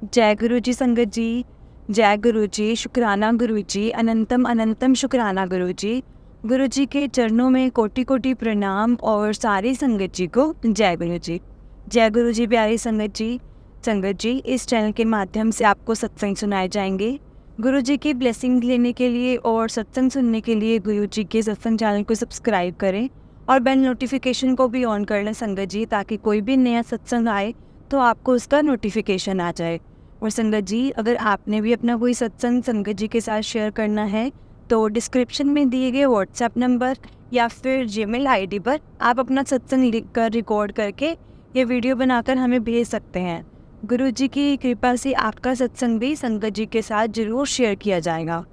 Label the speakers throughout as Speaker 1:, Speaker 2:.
Speaker 1: जय गुरु जी संगत जी। जय गुरु जी, शुक्राना गुरु जी, अनंतम अनंतम शुक्राना गुरु जी। गुरु जी के चरणों में कोटि कोटि प्रणाम और सारी संगत जी को जय गुरु जी। जय गुरु जी प्यारी संगत जी। संगत जी, इस चैनल के माध्यम से आपको सत्संग सुनाए जाएंगे। गुरु जी की ब्लेसिंग लेने के लिए और सत्संग सुनने के लिए गुरु जी के सत्संग चैनल को सब्सक्राइब करें और बेल नोटिफिकेशन को भी ऑन कर लें संगत जी, ताकि कोई भी नया सत्संग आए तो आपको उसका नोटिफिकेशन आ जाए। और संगत जी, अगर आपने भी अपना कोई सत्संग संगत जी के साथ शेयर करना है तो डिस्क्रिप्शन में दिए गए व्हाट्सएप नंबर या फिर जीमेल आईडी पर आप अपना सत्संग लिख कर रिकॉर्ड करके ये वीडियो बनाकर हमें भेज सकते हैं। गुरु जी की कृपा से आपका सत्संग भी संगत जी के साथ ज़रूर शेयर किया जाएगा।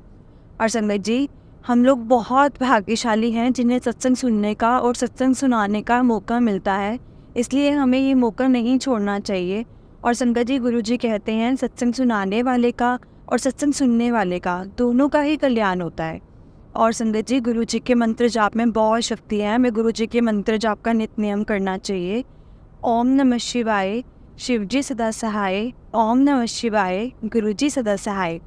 Speaker 1: और संगत जी, हम लोग बहुत भाग्यशाली हैं जिन्हें सत्संग सुनने का और सत्संग सुनाने का मौका मिलता है, इसलिए हमें ये मौका नहीं छोड़ना चाहिए। और संगत जी, गुरु जी कहते हैं सत्संग सुनाने वाले का और सत्संग सुनने वाले का दोनों का ही कल्याण होता है। और संगत जी, गुरु जी के मंत्र जाप में बहुत शक्ति है। हमें गुरु जी के मंत्र जाप का नित्य नियम करना चाहिए। ओम नमः शिवाय, शिव जी सदा सहाय। ओम नमः शिवाय, गुरु जी सदा सहाय।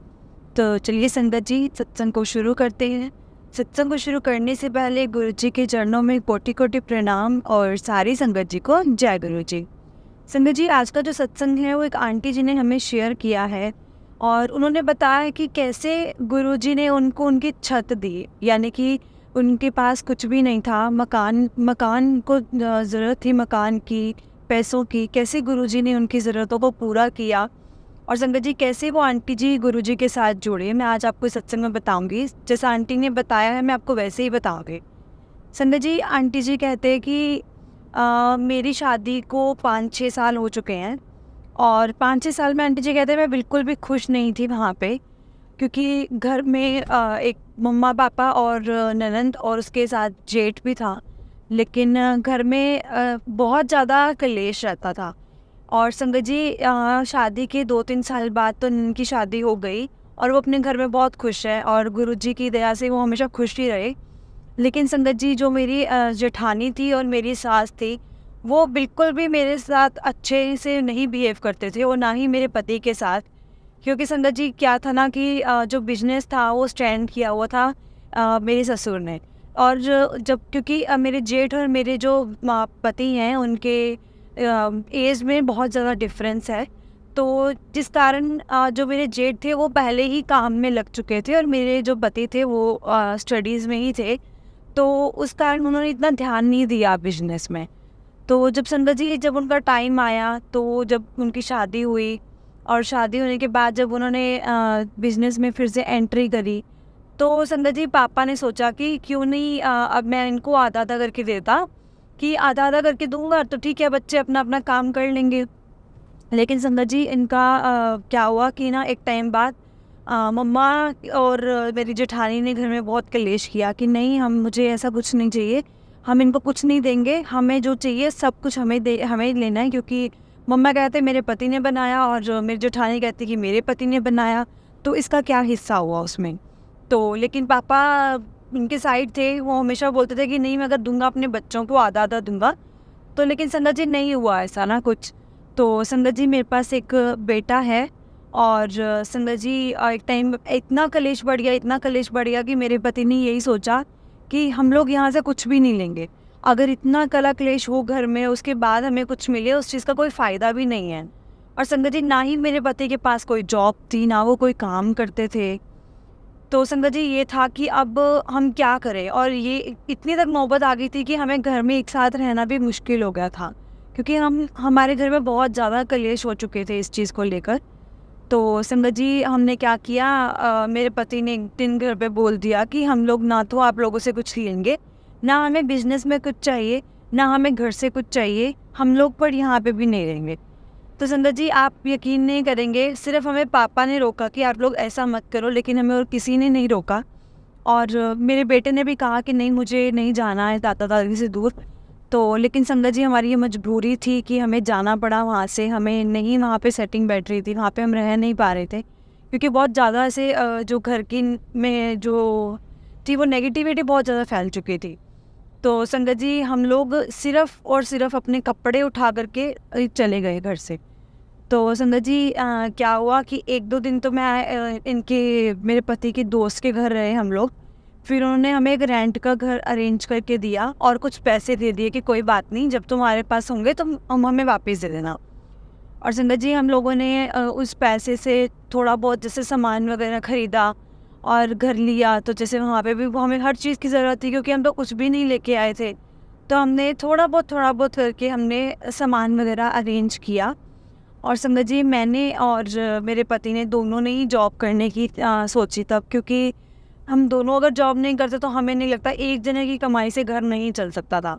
Speaker 1: तो चलिए संगत जी, सत्संग को शुरू करते हैं। सत्संग को शुरू करने से पहले गुरु जी के चरणों में कोटि कोटि प्रणाम और सारी संगत जी को जय गुरु जी। संगत जी, आज का जो सत्संग है वो एक आंटी जी ने हमें शेयर किया है और उन्होंने बताया कि कैसे गुरु जी ने उनको उनकी छत दी, यानी कि उनके पास कुछ भी नहीं था, मकान को ज़रूरत थी, मकान की, पैसों की, कैसे गुरु जी ने उनकी ज़रूरतों को पूरा किया। और संगत जी, कैसे वो आंटी जी गुरु जी के साथ जुड़े, मैं आज आपको सत्संग में बताऊंगी। जैसा आंटी ने बताया है मैं आपको वैसे ही बताऊंगी। संगत जी, आंटी जी कहते हैं कि मेरी शादी को 5-6 साल हो चुके हैं और 5-6 साल में आंटी जी कहते हैं मैं बिल्कुल भी खुश नहीं थी वहाँ पे, क्योंकि घर में एक मम्मा पापा और ननंद और उसके साथ जेठ भी था, लेकिन घर में बहुत ज़्यादा कलेश रहता था। और संगत जी, शादी के 2-3 साल बाद तो उनकी शादी हो गई और वो अपने घर में बहुत खुश है और गुरु जी की दया से वो हमेशा खुश ही रहे। लेकिन संगत जी, जो मेरी जेठानी थी और मेरी सास थी, वो बिल्कुल भी मेरे साथ अच्छे से नहीं बिहेव करते थे और ना ही मेरे पति के साथ। क्योंकि संगत जी क्या था ना कि जो बिजनेस था वो स्टैंड किया हुआ था मेरे ससुर ने। और जब क्योंकि मेरे जेठ और मेरे जो पति हैं उनके एज में बहुत ज़्यादा डिफरेंस है, तो जिस कारण जो मेरे जेठ थे वो पहले ही काम में लग चुके थे और मेरे जो पति थे वो स्टडीज़ में ही थे, तो उस कारण उन्होंने इतना ध्यान नहीं दिया बिजनेस में। तो जब संगत जी, जब उनका टाइम आया, तो जब उनकी शादी हुई और शादी होने के बाद जब उन्होंने बिज़नेस में फिर से एंट्री करी, तो संगत जी पापा ने सोचा कि क्यों नहीं अब मैं इनको आधा आधा करके देता, कि आधा आधा करके दूंगा तो ठीक है, बच्चे अपना अपना काम कर लेंगे। लेकिन संगत जी, इनका क्या हुआ कि ना एक टाइम बाद मम्मा और मेरी जेठानी ने घर में बहुत कलेश किया कि नहीं, मुझे ऐसा कुछ नहीं चाहिए, हम इनको कुछ नहीं देंगे, हमें जो चाहिए सब कुछ हमें लेना है। क्योंकि मम्मा कहते मेरे पति ने बनाया और मेरी जेठानी कहती कि मेरे पति ने बनाया, तो इसका क्या हिस्सा हुआ उसमें। तो लेकिन पापा उनके साइड थे, वो हमेशा बोलते थे कि नहीं, मैं अगर दूंगा अपने बच्चों को आधा आधा दूंगा। तो लेकिन संगत जी नहीं हुआ ऐसा ना कुछ। तो संगत जी, मेरे पास एक बेटा है और संगत जी एक टाइम इतना कलेश बढ़ गया कि मेरे पति ने यही सोचा कि हम लोग यहाँ से कुछ भी नहीं लेंगे। अगर इतना कला क्लेश हो घर में, उसके बाद हमें कुछ मिले, उस चीज़ का कोई फ़ायदा भी नहीं है। और संगत जी, ना ही मेरे पति के पास कोई जॉब थी, ना वो कोई काम करते थे। तो संगत जी, ये था कि अब हम क्या करें, और ये इतनी तक नौबत आ गई थी कि हमें घर में एक साथ रहना भी मुश्किल हो गया था, क्योंकि हमारे घर में बहुत ज़्यादा कलेश हो चुके थे इस चीज़ को लेकर। तो संगत जी, हमने क्या किया, मेरे पति ने एक दिन घर पे बोल दिया कि हम लोग ना तो आप लोगों से कुछ लेंगे, ना हमें बिजनेस में कुछ चाहिए, ना हमें घर से कुछ चाहिए, हम लोग पर यहाँ पे भी नहीं रहेंगे। तो संगत जी, आप यकीन नहीं करेंगे, सिर्फ हमें पापा ने रोका कि आप लोग ऐसा मत करो, लेकिन हमें और किसी ने नहीं रोका। और मेरे बेटे ने भी कहा कि नहीं, मुझे नहीं जाना है दादा दादी से दूर। तो लेकिन संगत जी, हमारी ये मजबूरी थी कि हमें जाना पड़ा वहाँ से, हमें नहीं वहाँ पे सेटिंग बैठ रही थी, वहाँ पे हम रह नहीं पा रहे थे, क्योंकि बहुत ज़्यादा ऐसे जो घर की में जो थी वो नेगेटिविटी बहुत ज़्यादा फैल चुकी थी। तो संगत जी, हम लोग सिर्फ़ और सिर्फ अपने कपड़े उठा करके चले गए घर से। तो संगत जी क्या हुआ कि 1-2 दिन तो मैं इनके मेरे पति के दोस्त के घर रहे हम लोग। फिर उन्होंने हमें एक रेंट का घर अरेंज करके दिया और कुछ पैसे दे दिए कि कोई बात नहीं, जब तुम्हारे पास होंगे तो हम हमें वापस दे देना। और संगत जी हम लोगों ने उस पैसे से थोड़ा बहुत जैसे सामान वगैरह ख़रीदा और घर लिया। तो जैसे वहाँ पे भी वो हमें हर चीज़ की ज़रूरत थी क्योंकि हम तो कुछ भी नहीं लेके आए थे। तो हमने थोड़ा बहुत करके हमने सामान वगैरह अरेंज किया। और संगत जी मैंने और मेरे पति ने दोनों ने ही जॉब करने की सोची तब, क्योंकि हम दोनों अगर जॉब नहीं करते तो हमें नहीं लगता एक जने की कमाई से घर नहीं चल सकता था।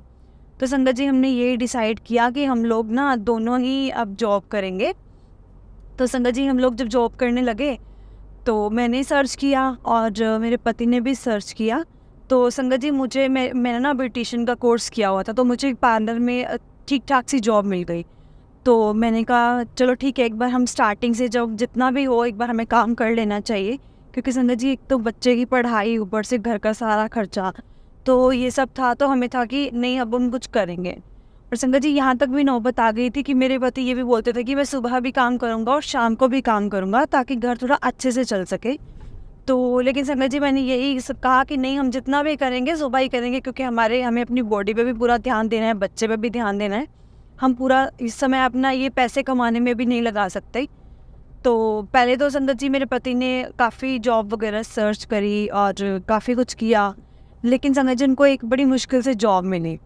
Speaker 1: तो संगत जी हमने ये डिसाइड किया कि हम लोग ना दोनों ही अब जॉब करेंगे। तो संगत जी हम लोग जब जॉब करने लगे तो मैंने सर्च किया और मेरे पति ने भी सर्च किया। तो संगत जी मैंने ना ब्यूटिशियन का कोर्स किया हुआ था, तो मुझे पार्लर में ठीक ठाक सी जॉब मिल गई। तो मैंने कहा चलो ठीक है, एक बार हम स्टार्टिंग से जब जितना भी हो एक बार हमें काम कर लेना चाहिए, क्योंकि संगत जी एक तो बच्चे की पढ़ाई, ऊपर से घर का सारा खर्चा, तो ये सब था। तो हमें था कि नहीं अब हम कुछ करेंगे। और संगत जी यहाँ तक भी नौबत आ गई थी कि मेरे पति ये भी बोलते थे कि मैं सुबह भी काम करूँगा और शाम को भी काम करूँगा ताकि घर थोड़ा अच्छे से चल सके। तो लेकिन संगत जी मैंने यही कहा कि नहीं, हम जितना भी करेंगे सुबह ही करेंगे, क्योंकि हमें अपनी बॉडी पे भी पूरा ध्यान देना है, बच्चे पे भी ध्यान देना है। हम पूरा इस समय अपना ये पैसे कमाने में भी नहीं लगा सकते। तो पहले तो संगत जी मेरे पति ने काफ़ी जॉब वगैरह सर्च करी और काफ़ी कुछ किया, लेकिन संगत जी उनको एक बड़ी मुश्किल से जॉब मिली।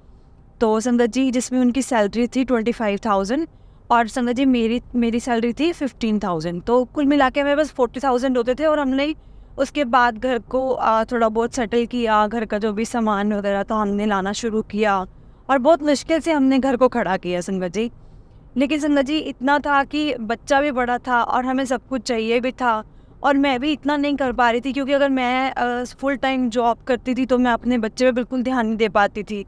Speaker 1: तो संगत जी जिसमें उनकी सैलरी थी 25,000 और संगत जी मेरी सैलरी थी 15,000। तो कुल मिला के हमें बस 40,000 होते थे। और हमने उसके बाद घर को थोड़ा बहुत सेटल किया, घर का जो भी सामान वगैरह था हमने लाना शुरू किया और बहुत मुश्किल से हमने घर को खड़ा किया संगत जी। लेकिन संगत जी इतना था कि बच्चा भी बड़ा था और हमें सब कुछ चाहिए भी था, और मैं भी इतना नहीं कर पा रही थी, क्योंकि अगर मैं फुल टाइम जॉब करती थी तो मैं अपने बच्चे पे बिल्कुल ध्यान नहीं दे पाती थी।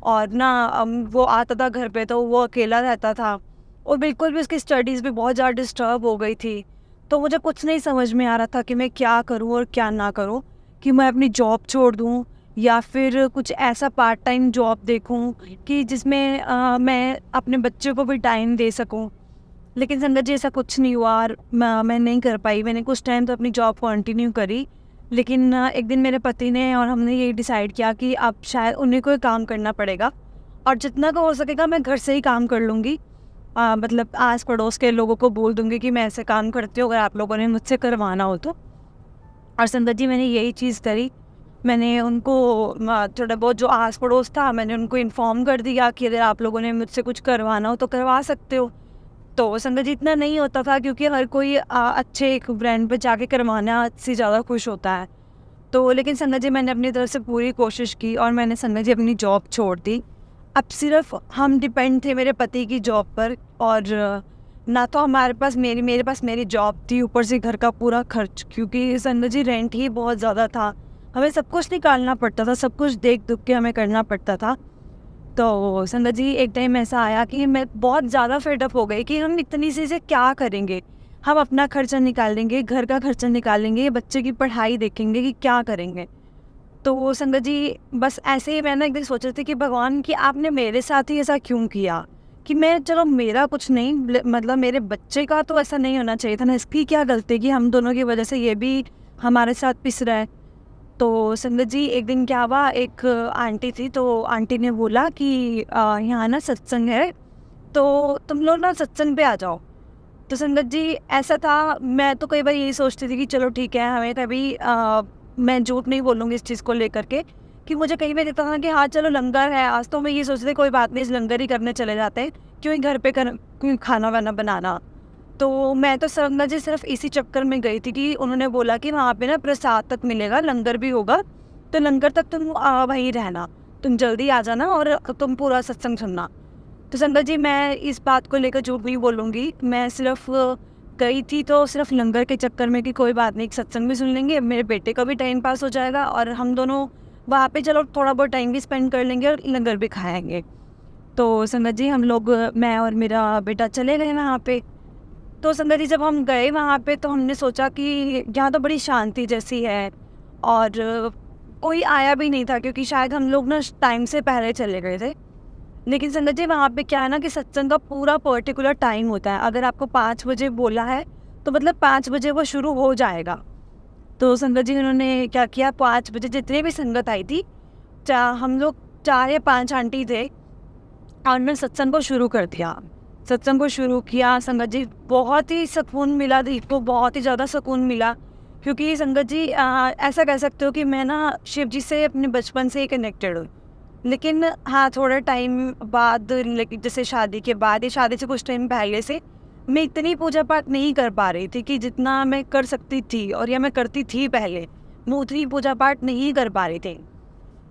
Speaker 1: और ना वो आता था घर पे तो वो अकेला रहता था और बिल्कुल भी उसकी स्टडीज़ भी बहुत ज़्यादा डिस्टर्ब हो गई थी। तो मुझे कुछ नहीं समझ में आ रहा था कि मैं क्या करूं और क्या ना करूं, कि मैं अपनी जॉब छोड़ दूं या फिर कुछ ऐसा पार्ट टाइम जॉब देखूं कि जिसमें मैं अपने बच्चे को भी टाइम दे सकूं। लेकिन संगत जी ऐसा कुछ नहीं हुआ और मैं नहीं कर पाई। मैंने कुछ टाइम तो अपनी जॉब कंटिन्यू करी, लेकिन एक दिन मेरे पति ने और हमने ये डिसाइड किया कि अब शायद उन्हें कोई काम करना पड़ेगा और जितना का हो सकेगा मैं घर से ही काम कर लूँगी। मतलब आस पड़ोस के लोगों को बोल दूँगी कि मैं ऐसे काम करती हूँ, अगर आप लोगों ने मुझसे करवाना हो तो। और संगत जी मैंने यही चीज़ करी। मैंने उनको थोड़ा बहुत जो आस पड़ोस था मैंने उनको इन्फॉर्म कर दिया कि अगर आप लोगों ने मुझसे कुछ करवाना हो तो करवा सकते हो। तो संगत जी इतना नहीं होता था, क्योंकि हर कोई अच्छे एक ब्रांड पे जाके करवाना से ज़्यादा खुश होता है। तो लेकिन संगत जी मैंने अपनी तरफ से पूरी कोशिश की और मैंने संगत जी अपनी जॉब छोड़ दी। अब सिर्फ हम डिपेंड थे मेरे पति की जॉब पर, और ना तो हमारे पास मेरे पास मेरी जॉब थी, ऊपर से घर का पूरा खर्च, क्योंकि संगत जी रेंट ही बहुत ज़्यादा था। हमें सब कुछ निकालना पड़ता था, सब कुछ देख दुख के हमें करना पड़ता था। तो संगत जी एक टाइम ऐसा आया कि मैं बहुत ज़्यादा फेडअप हो गई कि हम इतनी सी से क्या करेंगे। हम अपना खर्चा निकालेंगे, घर का खर्चा निकालेंगे, बच्चे की पढ़ाई देखेंगे कि क्या करेंगे। तो संगत जी बस ऐसे ही मैंने एक दिन सोचा था कि भगवान कि आपने मेरे साथ ही ऐसा क्यों किया, कि मैं चलो मेरा कुछ नहीं, मतलब मेरे बच्चे का तो ऐसा नहीं होना चाहिए था ना, इसकी क्या गलती कि हम दोनों की वजह से ये भी हमारे साथ पिस रहा है। तो संगत जी एक दिन क्या हुआ, एक आंटी थी, तो आंटी ने बोला कि यहाँ ना सत्संग है तो तुम लोग ना सत्संग पे आ जाओ। तो संगत जी ऐसा था, मैं तो कई बार यही सोचती थी कि चलो ठीक है, हमें कभी मैं झूठ नहीं बोलूँगी इस चीज़ को लेकर के, कि मुझे कहीं भी लगता था कि हाँ चलो लंगर है आज, तो मैं ये सोचती थी कोई बात नहीं, इस लंगर ही करने चले जाते हैं, क्यों ही घर पे क्यों खाना वाना बनाना। तो मैं तो संगत जी सिर्फ इसी चक्कर में गई थी कि उन्होंने बोला कि वहाँ पे ना प्रसाद तक मिलेगा, लंगर भी होगा, तो लंगर तक तुम वहीं रहना, तुम जल्दी आ जाना और तुम पूरा सत्संग सुनना। तो संगत जी मैं इस बात को लेकर झूठ नहीं बोलूँगी, मैं सिर्फ गई थी तो सिर्फ लंगर के चक्कर में कि कोई बात नहीं, एक सत्संग भी सुन लेंगे, मेरे बेटे का भी टाइम पास हो जाएगा और हम दोनों वहाँ पे चलो थोड़ा बहुत टाइम भी स्पेंड कर लेंगे और लंगर भी खाएँगे। तो संगत जी हम लोग, मैं और मेरा बेटा चले गए वहाँ पे। तो संगत जी जब हम गए वहाँ पे तो हमने सोचा कि यहाँ तो बड़ी शांति जैसी है और कोई आया भी नहीं था, क्योंकि शायद हम लोग ना टाइम से पहले चले गए थे। लेकिन संगत जी वहाँ पे क्या है ना कि सत्संग का पूरा पर्टिकुलर टाइम होता है। अगर आपको 5 बजे बोला है तो मतलब 5 बजे वो शुरू हो जाएगा। तो संगत जी उन्होंने क्या किया, 5 बजे जितने भी संगत आई थी, हम लोग 4 या 5 आंटी थे, और उन्होंने सत्संग को शुरू कर दिया। सत्संग को शुरू किया। संगत जी बहुत ही सुकून मिला, दिल को बहुत ही ज़्यादा सुकून मिला, क्योंकि संगत जी ऐसा कह सकते हो कि मैं ना शिव जी से अपने बचपन से ही कनेक्टेड हूँ। लेकिन हाँ, थोड़ा टाइम बाद, जैसे शादी के बाद या शादी से कुछ टाइम पहले से मैं इतनी पूजा पाठ नहीं कर पा रही थी कि जितना मैं कर सकती थी, और या मैं करती थी पहले, मैं उतनी पूजा पाठ नहीं कर पा रही थी।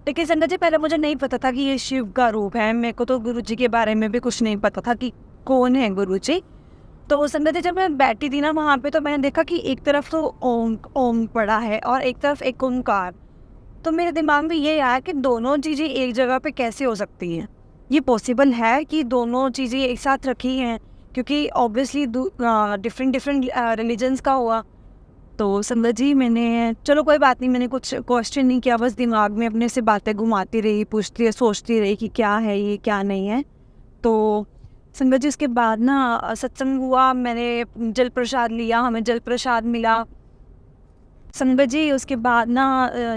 Speaker 1: लेकिन संगत जी पहले मुझे नहीं पता था कि ये शिव का रूप है। मेरे को तो गुरु जी के बारे में भी कुछ नहीं पता था कि कौन है गुरु जी। तो संगत जी जब मैं बैठी थी ना वहाँ पे, तो मैंने देखा कि एक तरफ तो ओम ओम पड़ा है और एक तरफ एक ओंकार। तो मेरे दिमाग में ये आया कि दोनों चीज़ें एक जगह पे कैसे हो सकती हैं। ये पॉसिबल है कि दोनों चीज़ें एक साथ रखी हैं, क्योंकि ऑब्वियसली डिफरेंट रिलीजन्स का हुआ। तो संगत जी मैंने, चलो कोई बात नहीं, मैंने कुछ क्वेश्चन नहीं किया, बस दिमाग में अपने से बातें घुमाती रही, पूछती रही, सोचती रही कि क्या है ये, क्या नहीं है। तो संगत जी उसके बाद ना सत्संग हुआ, मैंने जल प्रसाद लिया, हमें जल प्रसाद मिला। संगत जी उसके बाद ना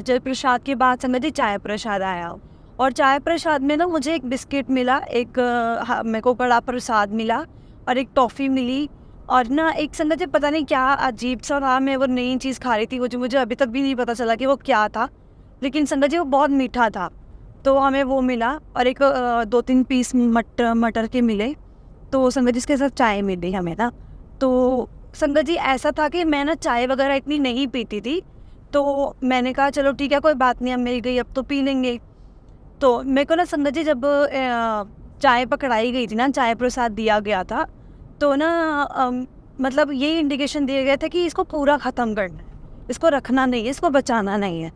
Speaker 1: जल प्रसाद के बाद संगत जी चाय प्रसाद आया, और चाय प्रसाद में ना मुझे एक बिस्किट मिला, एक मेरे को बड़ा प्रसाद मिला, और एक टॉफ़ी मिली, और ना एक संगत जी पता नहीं क्या अजीब सा था, मैं वो नई चीज़ खा रही थी, वो जो मुझे अभी तक भी नहीं पता चला कि वो क्या था, लेकिन संगत जी वो बहुत मीठा था। तो हमें वो मिला, और एक 2-3 पीस मटर के मिले। तो संगत जी इसके साथ चाय मिली हमें ना। तो संगत जी ऐसा था कि मैं ना चाय वगैरह इतनी नहीं पीती थी, तो मैंने कहा चलो ठीक है कोई बात नहीं, अब मिल गई, अब तो पी लेंगे। तो मेरे को ना संगत जी जब चाय पकड़ाई गई थी ना, चाय प्रसाद दिया गया था, तो ना मतलब यही इंडिकेशन दिया गया था कि इसको पूरा ख़त्म करना है, इसको रखना नहीं है, इसको बचाना नहीं है।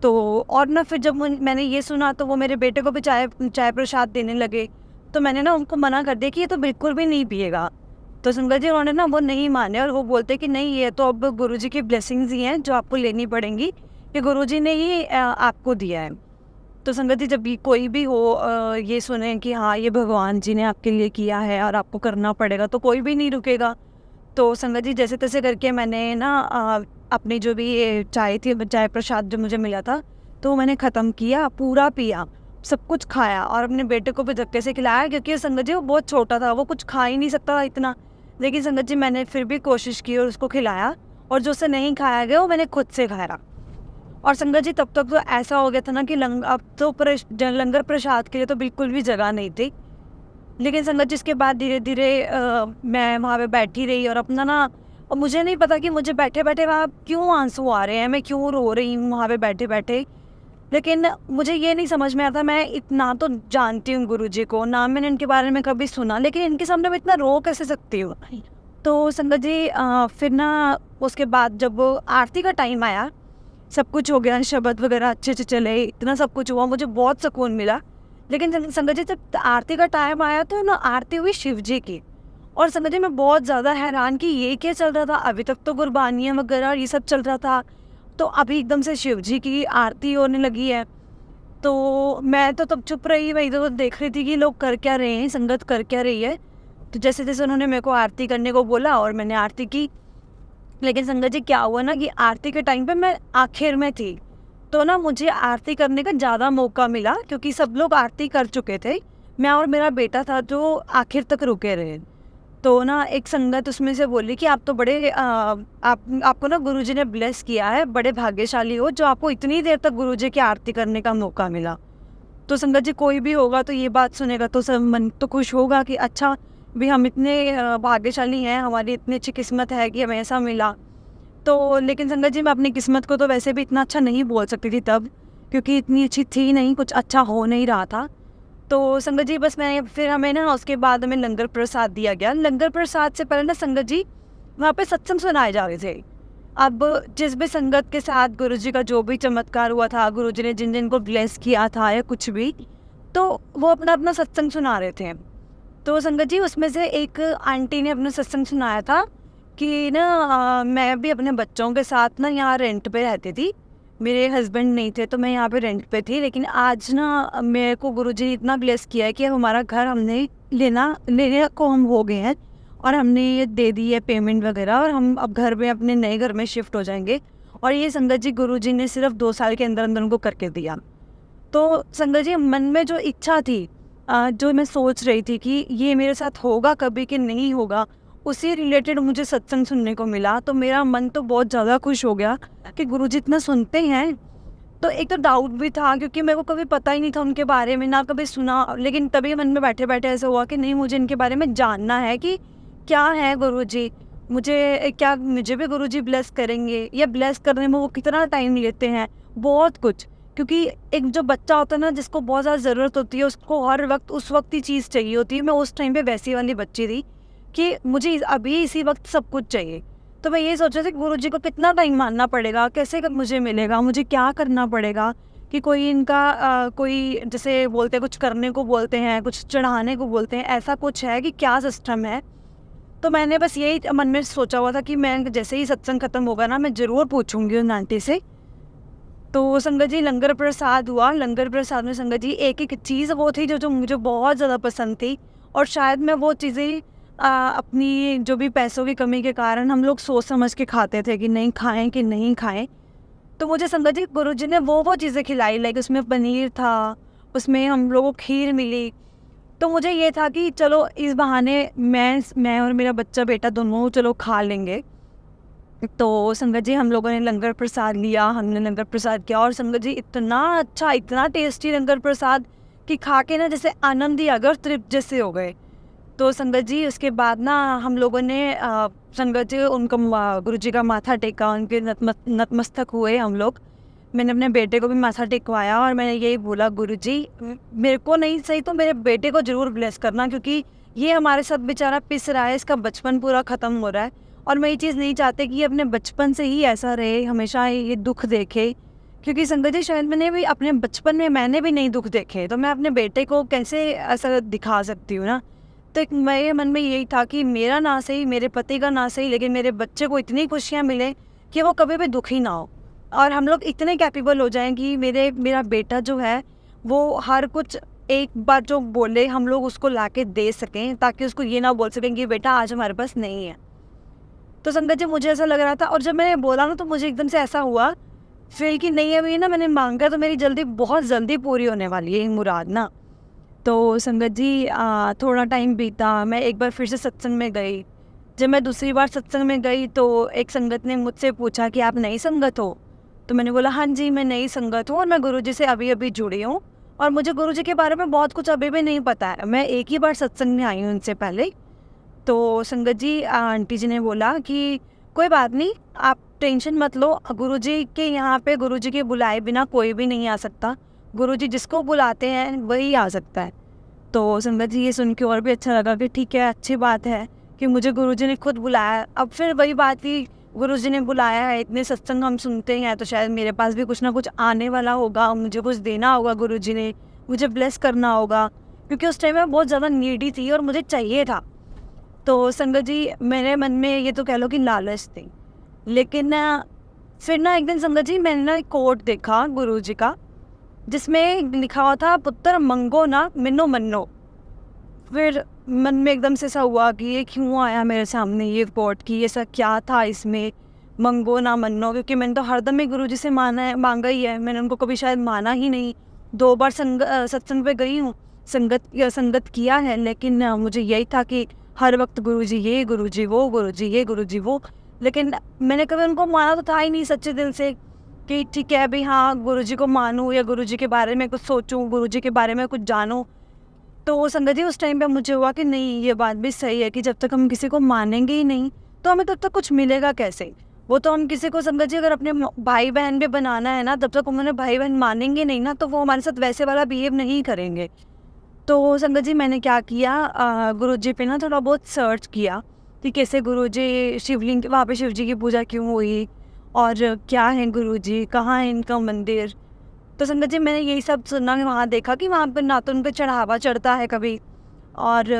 Speaker 1: तो और ना फिर जब मैंने ये सुना, तो वो मेरे बेटे को भी चाय प्रसाद देने लगे। तो मैंने ना उनको मना कर दिया कि ये तो बिल्कुल भी नहीं पिएगा। तो संगत जी उन्होंने ना वो नहीं माने, और वो बोलते कि नहीं, ये तो अब गुरुजी की ब्लेसिंग्स ही हैं जो आपको लेनी पड़ेंगी, ये गुरुजी ने ही आपको दिया है। तो संगत जी जब भी कोई भी हो ये सुने कि हाँ ये भगवान जी ने आपके लिए किया है और आपको करना पड़ेगा, तो कोई भी नहीं रुकेगा। तो संगत जी जैसे तैसे करके मैंने ना अपनी जो भी ये चाय थी, चाय प्रसाद जो मुझे मिला था, तो मैंने ख़त्म किया, पूरा पिया, सब कुछ खाया, और अपने बेटे को भी धक्के से खिलाया, क्योंकि संगत जी वो बहुत छोटा था, वो कुछ खा ही नहीं सकता था इतना। लेकिन संगत जी मैंने फिर भी कोशिश की और उसको खिलाया, और जो उसे नहीं खाया गया वो मैंने खुद से खाया। और संगत जी तब तक तो ऐसा हो गया था ना कि अब तो लंगर प्रसाद के लिए तो बिल्कुल भी जगह नहीं थी। लेकिन संगत जी इसके बाद धीरे धीरे मैं वहाँ पे बैठी रही, और अपना ना, और मुझे नहीं पता कि मुझे बैठे बैठे वहाँ क्यों आंसू आ रहे हैं, मैं क्यों रो रही हूँ वहाँ पे बैठे बैठे। लेकिन मुझे ये नहीं समझ में आता, मैं इतना तो जानती हूँ गुरुजी को, ना मैंने इनके बारे में कभी सुना, लेकिन इनके सामने मैं इतना रो कैसे सकती हूँ। तो संगत जी फिर ना उसके बाद जब आरती का टाइम आया, सब कुछ हो गया, शब्द वगैरह अच्छे से चले, इतना सब कुछ हुआ, मुझे बहुत सुकून मिला। लेकिन संगत जी जब आरती का टाइम आया तो ना आरती हुई शिव जी की, और संगत जी मैं बहुत ज़्यादा हैरान कि ये क्या चल रहा था। अभी तक तो गुरबानियाँ वगैरह ये सब चल रहा था, तो अभी एकदम से शिव जी की आरती होने लगी है। तो मैं तो तब चुप रही, वही तो देख रही थी कि लोग कर क्या रहे हैं, संगत कर क्या रही है। तो जैसे जैसे उन्होंने मेरे को आरती करने को बोला, और मैंने आरती की। लेकिन संगत जी क्या हुआ ना कि आरती के टाइम पे मैं आखिर में थी, तो ना मुझे आरती करने का ज़्यादा मौका मिला, क्योंकि सब लोग आरती कर चुके थे, मैं और मेरा बेटा था जो आखिर तक रुके रहे। तो ना एक संगत उसमें से बोली कि आप तो बड़े आपको ना गुरुजी ने ब्लेस किया है, बड़े भाग्यशाली हो जो आपको इतनी देर तक गुरुजी की आरती करने का मौका मिला। तो संगत जी कोई भी होगा तो ये बात सुनेगा तो सब मन तो खुश होगा कि अच्छा भी हम इतने भाग्यशाली हैं, हमारी इतनी अच्छी किस्मत है कि हमें ऐसा मिला। तो लेकिन संगत जी मैं अपनी किस्मत को तो वैसे भी इतना अच्छा नहीं बोल सकती थी तब, क्योंकि इतनी अच्छी थी नहीं, कुछ अच्छा हो नहीं रहा था। तो संगत जी बस मैं फिर हमें ना उसके बाद हमें लंगर प्रसाद दिया गया। लंगर प्रसाद से पहले ना संगत जी वहाँ पे सत्संग सुनाए जा रहे थे। अब जिस भी संगत के साथ गुरुजी का जो भी चमत्कार हुआ था, गुरुजी ने जिन जिन को ब्लेस किया था या कुछ भी, तो वो अपना अपना सत्संग सुना रहे थे। तो संगत जी उसमें से एक आंटी ने अपना सत्संग सुनाया था कि ना मैं भी अपने बच्चों के साथ ना यहाँ रेंट पे रहती थी, मेरे हस्बैंड नहीं थे तो मैं यहाँ पे रेंट पे थी। लेकिन आज ना मेरे को गुरुजी ने इतना ब्लेस किया है कि अब हमारा घर हमने लेने को हम हो गए हैं, और हमने ये दे दी है पेमेंट वगैरह, और हम अब घर में अपने नए घर में शिफ्ट हो जाएंगे। और ये संगत जी गुरुजी ने सिर्फ 2 साल के अंदर अंदर उनको करके दिया। तो संगत जी मन में जो इच्छा थी, जो मैं सोच रही थी कि ये मेरे साथ होगा कभी कि नहीं होगा, उसी रिलेटेड मुझे सत्संग सुनने को मिला। तो मेरा मन तो बहुत ज़्यादा खुश हो गया कि गुरुजी इतना सुनते हैं। तो एक तो डाउट भी था क्योंकि मेरे को कभी पता ही नहीं था उनके बारे में, ना कभी सुना। लेकिन तभी मन में बैठे बैठे ऐसा हुआ कि नहीं, मुझे इनके बारे में जानना है कि क्या है गुरुजी, मुझे भी गुरुजी ब्लेस करेंगे, या ब्लेस करने में वो कितना टाइम लेते हैं, बहुत कुछ। क्योंकि एक जो बच्चा होता है ना, जिसको बहुत ज़्यादा ज़रूरत होती है, उसको हर वक्त उस वक्त ही चीज़ चाहिए होती है। मैं उस टाइम पे वैसी वाली बच्ची थी कि मुझे अभी इसी वक्त सब कुछ चाहिए। तो मैं ये सोच रही थी कि गुरुजी को कितना टाइम मानना पड़ेगा, कैसे मुझे मिलेगा, मुझे क्या करना पड़ेगा, कि कोई इनका कोई जैसे बोलते हैं कुछ करने को बोलते हैं, कुछ चढ़ाने को बोलते हैं, ऐसा कुछ है कि क्या सिस्टम है। तो मैंने बस यही मन में सोचा हुआ था कि मैं जैसे ही सत्संग खत्म होगा ना, मैं ज़रूर पूछूंगी उन आंटी से। तो संगत जी लंगर प्रसाद हुआ। लंगर प्रसाद में संगत जी एक एक चीज़ वो थी जो मुझे बहुत ज़्यादा पसंद थी। और शायद मैं वो चीज़ें अपनी जो भी पैसों की कमी के कारण हम लोग सोच समझ के खाते थे कि नहीं खाएं कि नहीं खाएं। तो मुझे संगत जी गुरुजी ने वो चीज़ें खिलाई, लाइक उसमें पनीर था, उसमें हम लोगों को खीर मिली। तो मुझे ये था कि चलो इस बहाने मैं और मेरा बेटा दोनों चलो खा लेंगे। तो संगत जी हम लोगों ने लंगर प्रसाद लिया, हमने लंगर प्रसाद किया, और संगत जी इतना अच्छा, इतना टेस्टी लंगर प्रसाद कि खा के ना जैसे आनंद ही आ गया और तृप्त जैसे हो गए। तो संगत जी उसके बाद ना हम लोगों ने संगत जी उनका गुरुजी का माथा टेका, उनके नतमस्तक हुए हम लोग। मैंने अपने बेटे को भी माथा टेकवाया और मैंने यही बोला, गुरुजी मेरे को नहीं सही तो मेरे बेटे को ज़रूर ब्लेस करना, क्योंकि ये हमारे साथ बेचारा पिस रहा है, इसका बचपन पूरा ख़त्म हो रहा है। और मैं ये चीज़ नहीं चाहती कि ये अपने बचपन से ही ऐसा रहे, हमेशा ये दुख देखे। क्योंकि संगत जी शायद मैंने भी अपने बचपन में मैंने भी नहीं दुख देखे, तो मैं अपने बेटे को कैसे ऐसा दिखा सकती हूँ ना। तो एक मेरे मन में यही था कि मेरा ना सही, मेरे पति का ना सही, लेकिन मेरे बच्चे को इतनी खुशियाँ मिले कि वो कभी भी दुखी ना हो। और हम लोग इतने कैपेबल हो जाएं कि मेरा बेटा जो है वो हर कुछ एक बार जो बोले हम लोग उसको लाके दे सकें, ताकि उसको ये ना बोल सकें कि बेटा आज हमारे पास नहीं है। तो संगत जी मुझे ऐसा लग रहा था, और जब मैंने बोला ना तो मुझे एकदम से ऐसा हुआ फिर कि नहीं अभी ना मैंने मांगा तो मेरी बहुत जल्दी पूरी होने वाली है ये मुराद ना। तो संगत जी थोड़ा टाइम बीता, मैं एक बार फिर से सत्संग में गई। जब मैं दूसरी बार सत्संग में गई तो एक संगत ने मुझसे पूछा कि आप नई संगत हो? तो मैंने बोला हाँ जी मैं नई संगत हूँ, और मैं गुरुजी से अभी अभी जुड़ी हूँ, और मुझे गुरुजी के बारे में बहुत कुछ अभी भी नहीं पता है, मैं एक ही बार सत्संग में आई हूँ उनसे पहले। तो संगत जी आंटी जी ने बोला कि कोई बात नहीं, आप टेंशन मत लो, गुरुजी के यहाँ पे गुरुजी के बुलाए बिना कोई भी नहीं आ सकता, गुरुजी जिसको बुलाते हैं वही आ सकता है। तो संगत जी ये सुन के और भी अच्छा लगा कि ठीक है, अच्छी बात है कि मुझे गुरुजी ने खुद बुलाया। अब फिर वही बात थी, गुरुजी ने बुलाया है, इतने सत्संग हम सुनते हैं तो शायद मेरे पास भी कुछ ना कुछ आने वाला होगा, मुझे कुछ देना होगा, गुरुजी ने मुझे ब्लेस करना होगा, क्योंकि उस टाइम में बहुत ज़्यादा नीडी थी और मुझे चाहिए था। तो संगत जी मेरे मन में ये तो कह लो कि लालच थी। लेकिन फिर ना एक दिन संगत जी मैंने ना एक कोट देखा गुरुजी का, जिसमें लिखा हुआ था पुत्र मंगो ना मिनो मन्नो। फिर मन में एकदम से ऐसा हुआ कि ये क्यों आया मेरे सामने ये कोट, की ऐसा क्या था इसमें मंगो ना मन्नो, क्योंकि मैंने तो हरदम ही गुरुजी से मांगा ही है, मैंने उनको कभी शायद माना ही नहीं। 2 बार सत्संग पे गई हूँ, संगत किया है, लेकिन मुझे यही था कि हर वक्त गुरुजी ये, गुरुजी वो, गुरुजी ये, गुरुजी वो। लेकिन मैंने कभी उनको माना तो था ही नहीं सच्चे दिल से कि ठीक है अभी हाँ गुरुजी को मानूं या गुरुजी के बारे में कुछ सोचूं, गुरुजी के बारे में कुछ जानूं। तो संगत जी उस टाइम पे मुझे हुआ कि नहीं ये बात भी सही है कि जब तक हम किसी को मानेंगे ही नहीं तो हमें तब तक कुछ मिलेगा कैसे। वो तो हम किसी को संगत जी अगर अपने भाई बहन भी बनाना है ना, तब तक उन्होंने भाई बहन मानेंगे नहीं ना, तो वो हमारे साथ वैसे वाला बिहेव नहीं करेंगे। तो संगत जी मैंने क्या किया, गुरुजी पे ना थोड़ा बहुत सर्च किया कि कैसे गुरुजी शिवलिंग, वहाँ पे शिव जी की पूजा क्यों हुई और क्या है गुरुजी, कहाँ है इनका मंदिर। तो संगत जी मैंने यही सब सुना, वहाँ देखा कि वहाँ पर ना तो उन पर चढ़ावा चढ़ता है कभी, और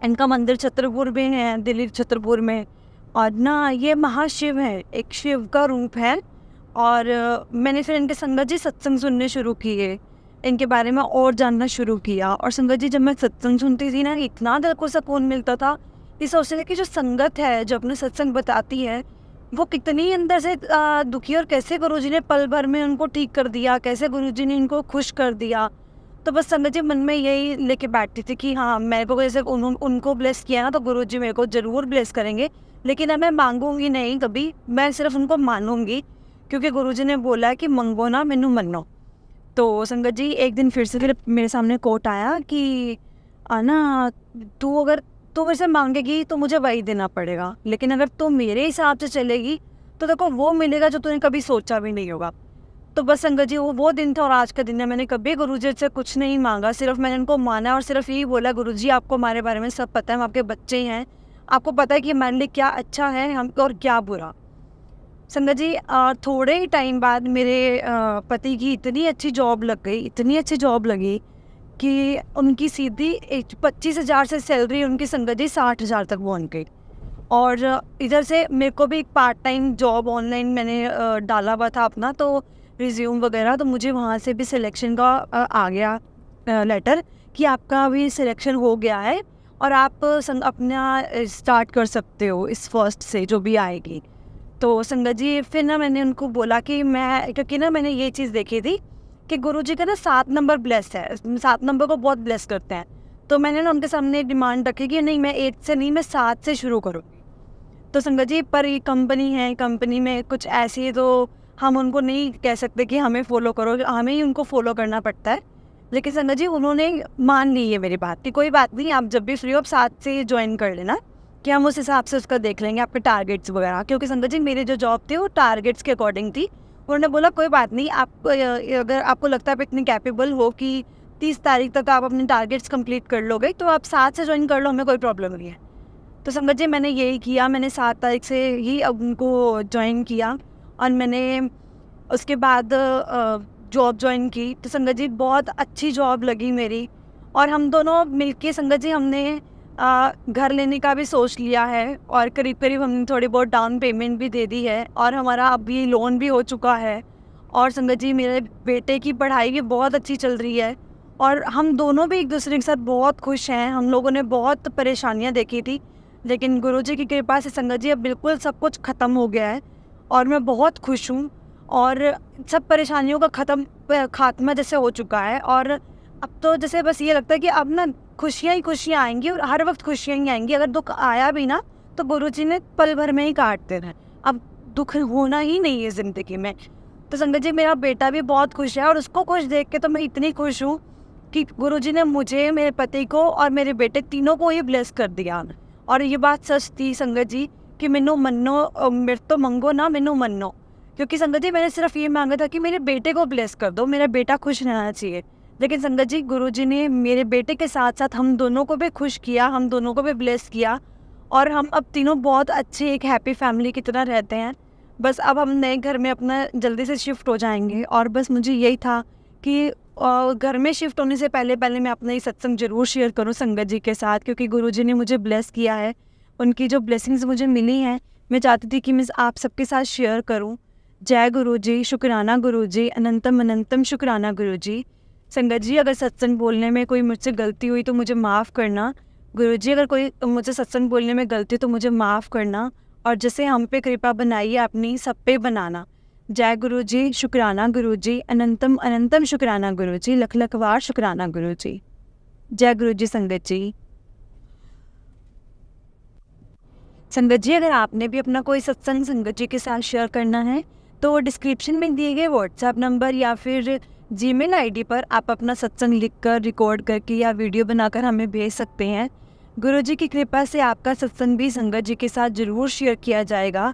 Speaker 1: इनका मंदिर छतरपुर में है, दिल्ली छतरपुर में, और ना ये महाशिव है, एक शिव का रूप है। और मैंने फिर इनके संगत जी सत्संग सुनने शुरू किए, इनके बारे में और जानना शुरू किया। और संगत जी जब मैं सत्संग सुनती थी ना, इतना दिल को सुकून मिलता था। ये सोचते थे कि जो संगत है, जो अपने सत्संग बताती है, वो कितनी अंदर से दुखी, और कैसे गुरुजी ने पल भर में उनको ठीक कर दिया, कैसे गुरुजी ने इनको खुश कर दिया। तो बस संगत जी मन में यही लेके बैठती थी कि हाँ, मेरे को जैसे उनको ब्लेस किया ना, तो गुरुजी मेरे को ज़रूर ब्लेस करेंगे। लेकिन अब मैं मांगूंगी नहीं कभी, मैं सिर्फ उनको मानूंगी, क्योंकि गुरुजी ने बोला है कि मंगो ना मैनू मनो। तो संगत जी एक दिन फिर से मेरे सामने कोट आया कि आना, अगर तू मेरे से मांगेगी तो मुझे वही देना पड़ेगा, लेकिन अगर तू मेरे हिसाब से चलेगी तो देखो वो मिलेगा जो तूने कभी सोचा भी नहीं होगा। तो बस संगत जी वो दिन था और आज का दिन है। मैंने कभी गुरुजी से कुछ नहीं मांगा, सिर्फ मैंने उनको माना और सिर्फ यही बोला, गुरुजी आपको हमारे बारे में सब पता है, हम आपके बच्चे हैं, आपको पता है कि हमारे लिए क्या अच्छा है हम और क्या बुरा। संगत जी थोड़े ही टाइम बाद मेरे पति की इतनी अच्छी जॉब लग गई, इतनी अच्छी जॉब लगी कि उनकी सीधी 25,000 से सैलरी उनकी संगत जी 60,000 तक पहुँच गई। और इधर से मेरे को भी एक पार्ट टाइम जॉब ऑनलाइन मैंने डाला हुआ था अपना, तो रिज्यूम वगैरह, तो मुझे वहाँ से भी सिलेक्शन का आ गया लेटर कि आपका भी सिलेक्शन हो गया है और आप अपना स्टार्ट कर सकते हो इस फर्स्ट से जो भी आएगी। तो संगत जी फिर ना मैंने उनको बोला कि मैं, क्योंकि ना मैंने ये चीज़ देखी थी कि गुरुजी का ना 7 नंबर ब्लेस है, 7 नंबर को बहुत ब्लेस करते हैं। तो मैंने ना उनके सामने डिमांड रखी कि नहीं, मैं 8 से नहीं, मैं 7 से शुरू करूँगी। तो संगत जी पर ये कंपनी है, कंपनी में कुछ ऐसी है तो हम उनको नहीं कह सकते कि हमें फॉलो करो, हमें ही उनको फॉलो करना पड़ता है। लेकिन संगत जी उन्होंने मान ली है मेरी बात कि कोई बात नहीं, आप जब भी फ्री हो आप 7 से ज्वाइन कर लेना, कि हम उस हिसाब से उसका देख लेंगे आपके टारगेट्स वगैरह। क्योंकि संगत जी मेरी जो जॉब थी वो टारगेट्स के अकॉर्डिंग थी। उन्होंने बोला कोई बात नहीं, आप अगर आपको लगता है आप इतनी कैपेबल हो कि 30 तारीख तक आप अपने टारगेट्स कंप्लीट कर लोगे, तो आप 7 से ज्वाइन कर लो, हमें कोई प्रॉब्लम नहीं है। तो संगत जी मैंने यही किया, मैंने 7 तारीख से ही अब उनको ज्वाइन किया और मैंने उसके बाद जॉब ज्वाइन की। तो संगत जी बहुत अच्छी जॉब लगी मेरी, और हम दोनों मिलके संगत जी हमने घर लेने का भी सोच लिया है, और करीब करीब हमने थोड़ी बहुत डाउन पेमेंट भी दे दी है, और हमारा अभी लोन भी हो चुका है। और संगत जी मेरे बेटे की पढ़ाई भी बहुत अच्छी चल रही है, और हम दोनों भी एक दूसरे के साथ बहुत खुश हैं। हम लोगों ने बहुत परेशानियां देखी थी, लेकिन गुरुजी की कृपा से संगत जी अब बिल्कुल सब कुछ ख़त्म हो गया है और मैं बहुत खुश हूँ, और सब परेशानियों का खात्मा जैसे हो चुका है। और अब तो जैसे बस ये लगता है कि अब ना खुशियाँ ही खुशियाँ आएंगी, और हर वक्त खुशियाँ ही आएंगी। अगर दुख आया भी ना तो गुरुजी ने पल भर में ही काट देना है, अब दुख होना ही नहीं है ज़िंदगी में। तो संगत जी मेरा बेटा भी बहुत खुश है, और उसको खुश देख के तो मैं इतनी खुश हूँ कि गुरुजी ने मुझे, मेरे पति को और मेरे बेटे तीनों को ही ब्लेस कर दिया। और ये बात सच थी संगत जी कि मैनू मनो, मेरे तो मंगो ना मैनू मनो। क्योंकि संगत जी मैंने सिर्फ ये मांगा था कि मेरे बेटे को ब्लेस कर दो, मेरा बेटा खुश रहना चाहिए। लेकिन संगत जी गुरुजी ने मेरे बेटे के साथ साथ हम दोनों को भी खुश किया, हम दोनों को भी ब्लेस किया, और हम अब तीनों बहुत अच्छे एक हैप्पी फैमिली की तरह रहते हैं। बस अब हम नए घर में अपना जल्दी से शिफ्ट हो जाएंगे, और बस मुझे यही था कि घर में शिफ्ट होने से पहले मैं अपना ये सत्संग ज़रूर शेयर करूँ संगत जी के साथ, क्योंकि गुरुजी ने मुझे ब्लेस किया है। उनकी जो ब्लेसिंग्स मुझे मिली हैं मैं चाहती थी कि मैं आप सबके साथ शेयर करूँ। जय गुरुजी, शुक्राना गुरुजी, अनंतम अनंतम शुक्राना गुरुजी। संगत जी अगर सत्संग बोलने में कोई मुझसे गलती हुई तो मुझे माफ़ करना। गुरुजी अगर कोई मुझसे सत्संग बोलने में गलती तो मुझे माफ़ करना, और जैसे हम पे कृपा बनाई है अपनी, सब पे बनाना। जय गुरुजी, शुक्राना गुरुजी, अनंतम अनंतम शुक्राना गुरुजी, लख लख बार शुक्राना गुरुजी। जय गुरुजी संगत जी। संगत जी अगर आपने भी अपना कोई सत्संग संगत जी के साथ शेयर करना है तो डिस्क्रिप्शन में दिए गए व्हाट्सएप नंबर या फिर जीमेल आईडी पर आप अपना सत्संग लिखकर, रिकॉर्ड करके या वीडियो बनाकर हमें भेज सकते हैं। गुरुजी की कृपा से आपका सत्संग भी संगत जी के साथ ज़रूर शेयर किया जाएगा।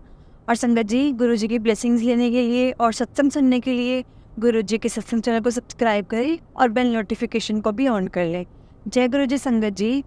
Speaker 1: और संगत जी गुरुजी की ब्लेसिंग्स लेने के लिए और सत्संग सुनने के लिए गुरुजी के सत्संग चैनल को सब्सक्राइब करें और बेल नोटिफिकेशन को भी ऑन कर लें। जय गुरुजी संगत जी।